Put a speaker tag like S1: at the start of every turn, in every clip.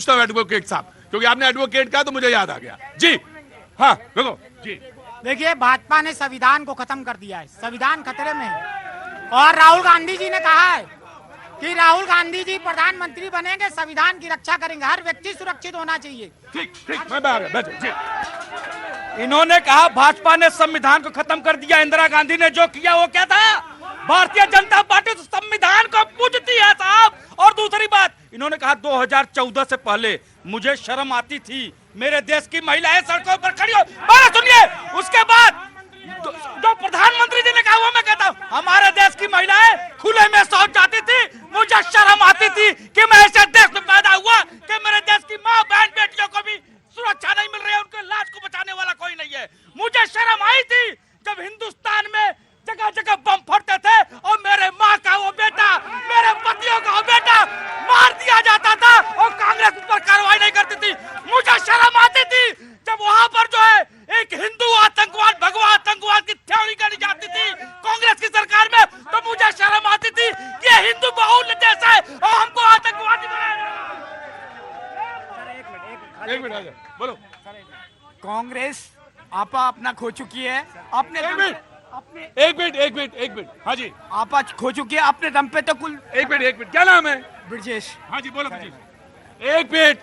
S1: Advocate साहब, क्योंकि आपने एडवोकेट कहा तो मुझे याद आ गया। जी हाँ देखो जी,
S2: देखिए भाजपा ने संविधान को खत्म कर दिया है, संविधान खतरे में है। और राहुल गांधी जी ने कहा है कि राहुल गांधी जी प्रधानमंत्री बनेंगे, संविधान की रक्षा करेंगे, हर व्यक्ति सुरक्षित होना चाहिए।
S1: ठीक ठीक, मैं बैठो जी।
S3: इन्होंने कहा भाजपा ने संविधान को खत्म कर दिया। इंदिरा गांधी ने जो किया वो क्या था? भारतीय जनता पार्टी तो संविधान को पूजती है साहब। और दूसरी बात, इन्होंने कहा 2014 से पहले मुझे शर्म आती थी, मेरे देश की महिलाएं सड़कों पर खड़ी हो। बात सुनिए, उसके बाद जो प्रधानमंत्री जी ने कहा वो मैं कहता हूँ, हमारे देश की महिलाएं खुले में शौच जाती थी, मुझे शर्म आती थी कि मैं ऐसे देश में पैदा हुआ कि मेरे देश की माँ बहन बेटियों को भी सुरक्षा नहीं मिल रही है, उनके लाश को बचाने वाला कोई नहीं है। मुझे शर्म आई थी जब हिंदुस्तान में जगह जगह बम फटते थे और मेरे माँ का वो बेटा, मेरे पतियों का वो बेटा मार दिया जाता था और कांग्रेस उस पर कार्रवाई नहीं करती थी। मुझे शर्म आती थी जब वहां पर जो है एक हिंदू आतंकवाद, भगवा आतंकवाद की थ्योरी करी जाती थी कांग्रेस की सरकार में, तो मुझे शर्म आती थी ये हिंदू बहुल देश है और हमको आतंकवादी बनाया।
S1: एक मिनट बोलो।
S4: कांग्रेस आपा अपना खो चुकी है, अपने
S1: एक मिनट हाँ जी,
S4: आपा खो चुकी है अपने दम पे। तो कुल
S1: एक मिनट क्या नाम है?
S4: ब्रजेश।
S1: हाँ जी बोलो ब्रजेश। एक मिनट,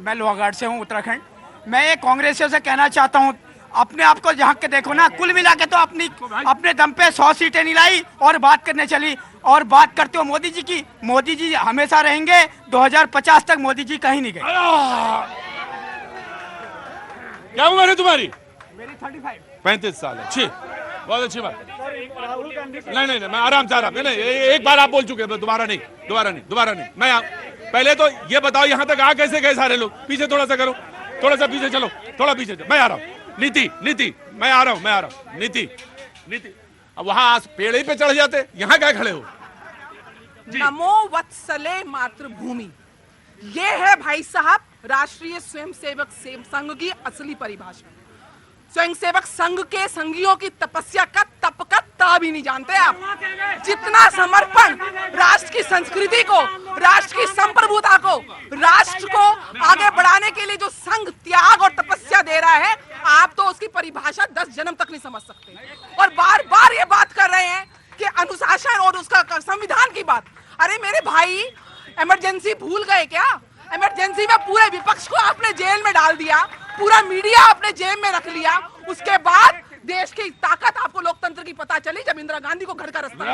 S4: मैं लोहागढ़ से हूँ, उत्तराखंड। मैं ये कांग्रेसियों से कहना चाहता हूँ, अपने आप को झांक के देखो ना, कुल मिला के तो अपने दम पे 100 सीटें नहीं लाई और बात करने चली। और बात करते हो मोदी जी की, मोदी जी हमेशा रहेंगे, 2050 तक मोदी जी कहीं नहीं गए।
S1: क्या उम्र है तुम्हारी?
S4: मेरी
S1: 35 साल है। अच्छी, बहुत अच्छी बात। नहीं, मैं आराम से नहीं, एक बार आप बोल चुके हैं, दोबारा नहीं। मैं पहले तो ये बताओ यहाँ तक आ कैसे गए सारे लोग? पीछे थोड़ा सा करो, थोड़ा सा पीछे चलो, थोड़ा पीछे चलो। मैं आ रहा हूँ। नीति मैं आ रहा हूँ। नीति अब वहाँ पेड़ ही पे चढ़ जाते, यहाँ क्या खड़े हो?
S5: नमो वत्सले मातृभूमि, ये है भाई साहब राष्ट्रीय स्वयंसेवक संघ की असली परिभाषा। स्वयंसेवक संघ के संघियों की तपस्या का तप का ता भी नहीं जानते आप। जितना समर्पण राष्ट्र की संस्कृति को, राष्ट्र की संप्रभुता को, राष्ट्र को आगे बढ़ाने के लिए जो संघ त्याग और तपस्या दे रहा है, आप तो उसकी परिभाषा 10 जन्म तक नहीं समझ सकते। और बार बार ये बात कर रहे हैं कि अनुशासन और उसका संविधान की बात। अरे मेरे भाई, इमरजेंसी भूल गए क्या? इमरजेंसी में पूरे विपक्ष को आपने जेल में डाल दिया, पूरा मीडिया आपने जेब में रख लिया। उसके बाद देश की ताकत आपको लोकतंत्र की पता चली जब इंदिरा गांधी को घर का रास्ता।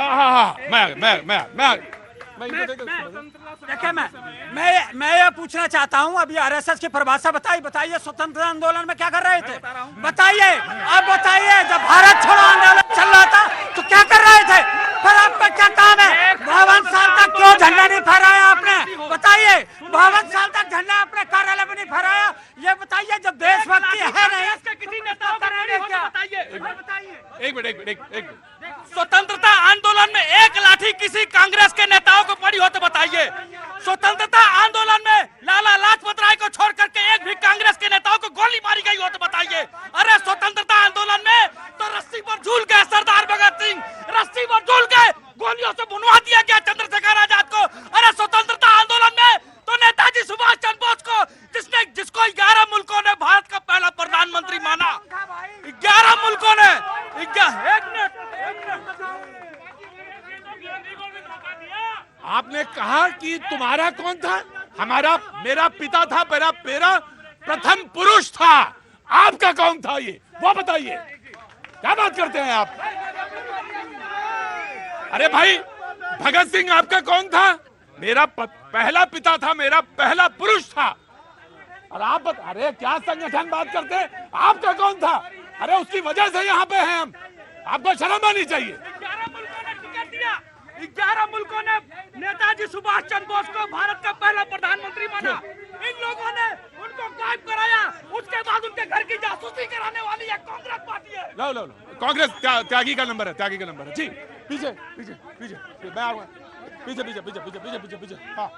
S2: देखिए मैं ये पूछना चाहता हूँ, अभी आरएसएस की परिभाषा बताइए स्वतंत्रता आंदोलन में क्या कर रहे थे? बताइए, अब बताइए, जब भारत छोड़ो आंदोलन चल रहा था तो क्या कर रहे थे? फिर आपका क्या काम है? 52 साल तक क्यों झंडा नहीं फहराया आपने? बताइए, 52 साल तक झंडा अपने कार्यालय में नहीं फहराया, ये बताइए। जब देशभक्ति है नहीं, किसी नेता का नहीं क्या? बताइए।
S1: एक मिनट।
S3: स्वतंत्रता आंदोलन में एक लाठी किसी कांग्रेस के नेताओं को पड़ी हो तो बताइए। स्वतंत्रता आंदोलन में लाला लाजपत राय को छोड़ करके एक भी कांग्रेस के नेताओं को गोली मारी गई हो तो बताइए। अरे स्वतंत्रता आंदोलन में तो रस्सी पर झूल गए सरदार भगत सिंह, रस्सी पर झूल गए, गोलियों से भुनवा दिया गया चंद्रशेखर आजाद को। अरे स्वतंत्रता आंदोलन में तो नेताजी सुभाष चंद्र बोस को, जिसको 11 मुल्कों ने भारत का पहला प्रधानमंत्री माना, 11 मुल्कों ने।
S1: आपने कहा कि तुम्हारा कौन था? मेरा पिता था, मेरा प्रथम पुरुष था। आपका कौन था ये वो बताइए। क्या बात करते हैं आप? अरे भाई, भगत सिंह आपका कौन था? मेरा पहला पिता था, मेरा पहला पुरुष था। और आप अरे क्या संगठन बात करते हैं? आपका कौन था? अरे उसकी वजह से यहाँ पे हैं हम। आपको शर्म आनी चाहिए।
S3: 11 मुल्कों ने नेताजी सुभाष चंद्र बोस को भारत का पहला प्रधानमंत्री माना। इन लोगों ने उनको गायब कराया, उसके बाद उनके घर की जासूसी कराने वाली एक कांग्रेस पार्टी है।
S1: लो कांग्रेस त्यागी का नंबर है। जी पीछे मैं आऊंगा। पीछे। हाँ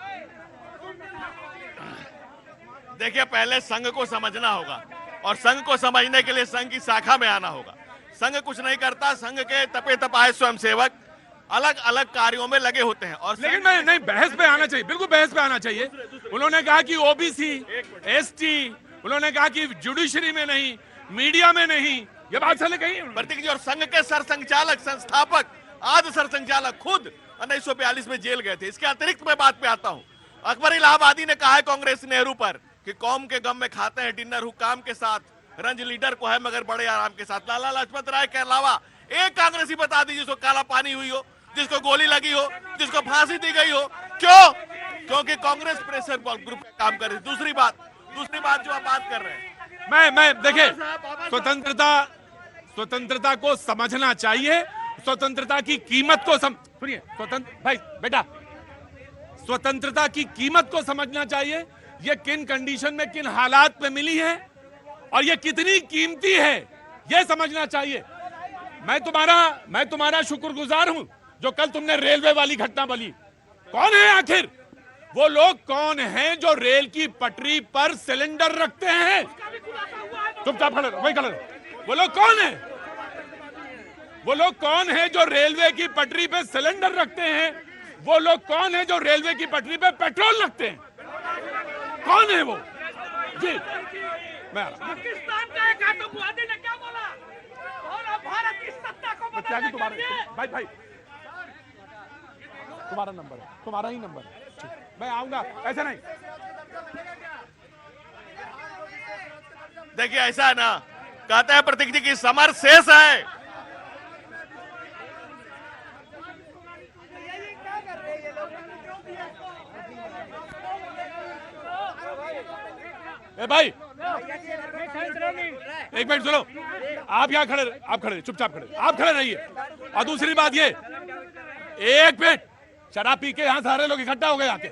S6: देखिए, पहले संघ को समझना होगा और संघ को समझने के लिए संघ की शाखा में आना होगा। संघ कुछ नहीं करता, संघ के तपे तपाए स्वयंसेवक अलग अलग कार्यों में लगे होते हैं। और
S1: लेकिन मैं नहीं, बहस पे आना चाहिए, बिल्कुल बहस पे आना चाहिए। उन्होंने कहा कि ओबीसी, एसटी, उन्होंने कहा कि जुडिशरी में नहीं, मीडिया में नहीं, ये बात साले कही
S6: प्रतीक जी। और संघ के सरसंघचालक, संस्थापक, आदि सरसंघचालक खुद 1942 में जेल गए थे। इसके अतिरिक्त मैं बात पे आता हूं। अकबर इलाहाबादी ने कहा है कांग्रेस नेहरू पर कि कौम के गम में खाते हैं डिनर हुकाम के साथ, रंज लीडर को है मगर बड़े आराम के साथ। लाला लाजपत राय के अलावा एक कांग्रेसी बता दीजिए जिसको काला पानी हुई हो, जिसको गोली लगी हो, जिसको फांसी दी गई हो। क्यों? क्योंकि कांग्रेस प्रेशर ग्रुप का काम कर रही है। दूसरी बात जो आप बात कर रहे हैं,
S1: मैं देखिए, स्वतंत्रता को समझना चाहिए, स्वतंत्रता की कीमत को सुनिए, भाई बेटा, स्वतंत्रता की कीमत को समझना चाहिए। ये किन कंडीशन में, किन हालात में मिली है और ये कितनी कीमती है, ये समझना चाहिए। मैं तुम्हारा शुक्रगुजार हूं जो कल तुमने रेलवे वाली घटना बोली। कौन है आखिर वो लोग, कौन हैं जो रेल की पटरी पर सिलेंडर रखते हैं? चुपचाप खड़े रहो, वही खड़े रहो। वो लोग कौन है? वो लोग कौन है जो रेलवे की पटरी पे सिलेंडर रखते हैं? वो लोग कौन है जो रेलवे की पटरी पे पेट्रोल रखते हैं? कौन है वो? जी, मैं
S3: पाकिस्तान का एक आतंकवादी ने क्या बोला? और भारत की सत्ता को
S1: त्यागी भाई तुम्हारा नंबर है, तुम्हारा ही नंबर है। मैं आऊंगा, ऐसा नहीं।
S6: देखिए ऐसा है ना, कहते हैं प्रतीक जी की समर शेष है।
S1: ए भाई, एक मिनट सुनो, आप यहाँ खड़े, चुपचाप खड़े, आप खड़े रहिए। और दूसरी बात ये, एक मिनट, शराब पी के यहाँ सारे लोग इकट्ठा हो गए आके।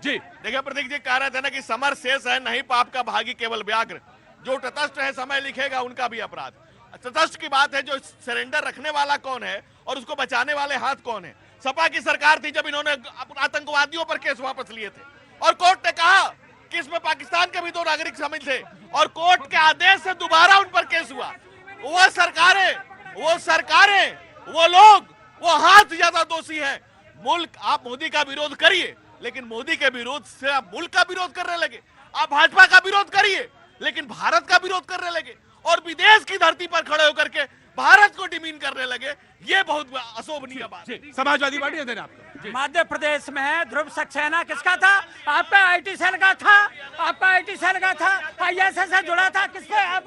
S1: जी
S6: देखिए प्रतीक जी कह रहे थे ना कि समर शेष है, नहीं पाप का भागी केवल व्याघ्र। जो तटस्थ है समय लिखेगा उनका भी अपराध। तटस्थ की बात है जो सिलेंडर रखने वाला कौन है और उसको बचाने वाले हाथ कौन है। सपा की सरकार थी जब इन्होंने आतंकवादियों पर केस वापस लिए थे और कोर्ट ने कहा कि इसमें पाकिस्तान के भी 2 नागरिक शामिल थे और कोर्ट के आदेश से दोबारा उन पर केस हुआ। वो सरकारें, वो लोग, वो हाथ ज्यादा दोषी है। मुल्क, आप मोदी का विरोध करिए लेकिन मोदी के विरोध से आप मुल्क का विरोध करने लगे। आप भाजपा का विरोध करिए लेकिन भारत का विरोध करने लगे और विदेश की धरती पर खड़े होकर के भारत को डिमीन करने लगे। ये बहुत अशोभनीय बात है।
S1: समाजवादी पार्टी है देना आपको।
S2: मध्य प्रदेश में ध्रुव सक्सेना किसका था? आपका आईटी सेल का था, आपका आईटी सेल का था, आईएसआई से जुड़ा था। किस पे आप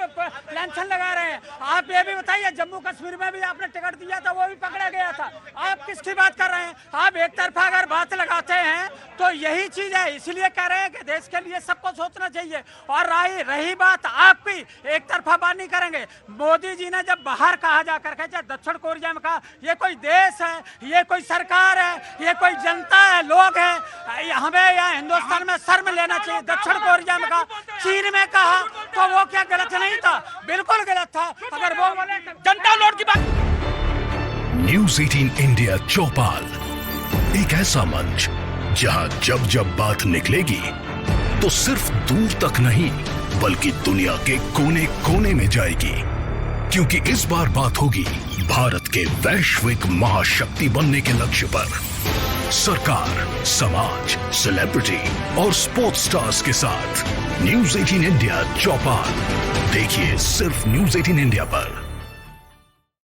S2: लांछन लगा रहे हैं? आप ये भी बताइए, जम्मू कश्मीर में भी आपने टिकट दिया था, वो भी पकड़ा गया था। आप किसकी बात कर रहे हैं? आप एक तरफा अगर बात लगाते हैं तो यही चीज है, इसलिए कह रहे हैं कि देश के लिए सबको सोचना चाहिए। और रही बात आपकी, एक तरफा बात नहीं करेंगे। मोदी जी ने जब बाहर कहा जाकर के, चाहे दक्षिण कोरिया में कहा, ये कोई देश है, ये कोई सरकार है, ये कोई जनता है, लोग हैं, हमें यहाँ हिंदुस्तान में शर्म लेना चाहिए। दक्षिण कोरिया में कहा, चीन में कहा, तो वो क्या गलत नहीं था? बिल्कुल गलत था। अगर वो बोले
S3: जनता लौट की बात।
S7: न्यूज़ 18 इंडिया चौपाल, एक ऐसा मंच जहां जब जब बात निकलेगी तो सिर्फ दूर तक नहीं बल्कि दुनिया के कोने कोने में जाएगी, क्योंकि इस बार बात होगी भारत के वैश्विक महाशक्ति बनने के लक्ष्य पर। सरकार, समाज, सेलिब्रिटी और स्पोर्ट्स स्टार्स के साथ न्यूज़ 18 इंडिया चौपाल देखिए सिर्फ न्यूज़ 18 इंडिया पर।